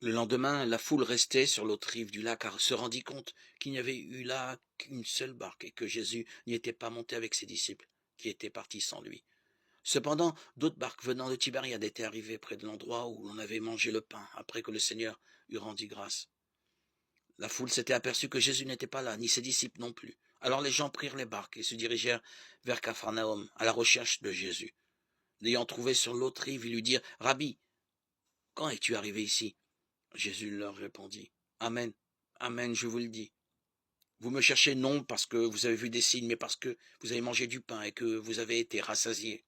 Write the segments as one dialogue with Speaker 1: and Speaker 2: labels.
Speaker 1: Le lendemain, la foule restait sur l'autre rive du lac car se rendit compte qu'il n'y avait eu là qu'une seule barque et que Jésus n'y était pas monté avec ses disciples, qui étaient partis sans lui. Cependant, d'autres barques venant de Tibériade étaient arrivées près de l'endroit où l'on avait mangé le pain après que le Seigneur eut rendu grâce. La foule s'était aperçue que Jésus n'était pas là, ni ses disciples non plus. Alors les gens prirent les barques et se dirigèrent vers Capharnaüm à la recherche de Jésus. L'ayant trouvé sur l'autre rive, ils lui dirent, « Rabbi, quand es-tu arrivé ici ?» Jésus leur répondit, « Amen, Amen, je vous le dis. Vous me cherchez non parce que vous avez vu des signes, mais parce que vous avez mangé du pain et que vous avez été rassasiés.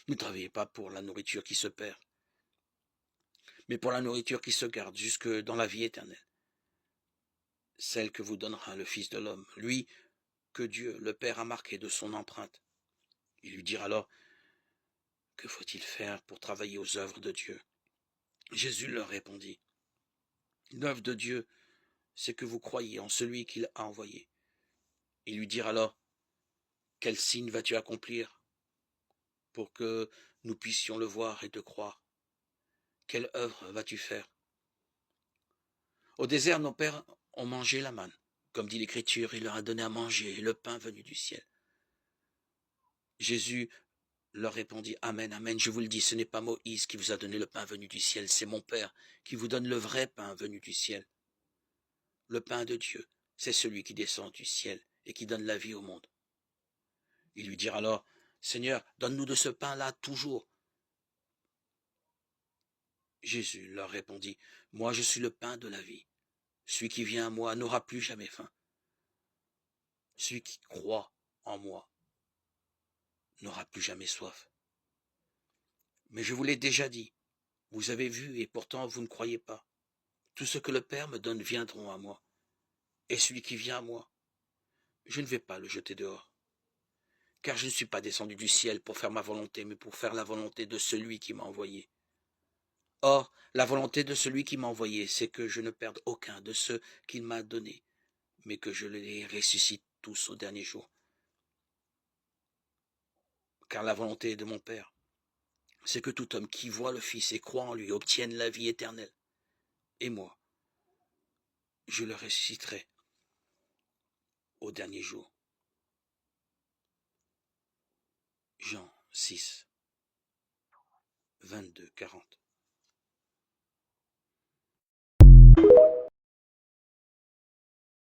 Speaker 1: Ne travaillez pas pour la nourriture qui se perd, mais pour la nourriture qui se garde jusque dans la vie éternelle, celle que vous donnera le Fils de l'homme, lui que Dieu, le Père, a marqué de son empreinte. » Ils lui dirent alors, « Que faut-il faire pour travailler aux œuvres de Dieu ?» Jésus leur répondit, « L'œuvre de Dieu, c'est que vous croyiez en celui qu'il a envoyé. » Ils lui dirent alors, « Quel signe vas-tu accomplir pour que nous puissions le voir et te croire? Quelle œuvre vas-tu faire? Au désert, nos pères ont mangé la manne. Comme dit l'Écriture, il leur a donné à manger le pain venu du ciel. » Jésus leur répondit, « Amen, Amen, je vous le dis, ce n'est pas Moïse qui vous a donné le pain venu du ciel, c'est mon Père qui vous donne le vrai pain venu du ciel. Le pain de Dieu, c'est celui qui descend du ciel et qui donne la vie au monde. » Ils lui dirent alors, « Seigneur, donne-nous de ce pain-là toujours. » Jésus leur répondit, « Moi je suis le pain de la vie. Celui qui vient à moi n'aura plus jamais faim. Celui qui croit en moi n'aura plus jamais soif. Mais je vous l'ai déjà dit, vous avez vu et pourtant vous ne croyez pas. Tout ce que le Père me donne viendront à moi. Et celui qui vient à moi, je ne vais pas le jeter dehors. Car je ne suis pas descendu du ciel pour faire ma volonté, mais pour faire la volonté de celui qui m'a envoyé. Or, la volonté de celui qui m'a envoyé, c'est que je ne perde aucun de ceux qu'il m'a donnés, mais que je les ressuscite tous au dernier jour. Car la volonté de mon Père, c'est que tout homme qui voit le Fils et croit en lui obtienne la vie éternelle. Et moi, je le ressusciterai au dernier jour. Jean 6, 22, 40.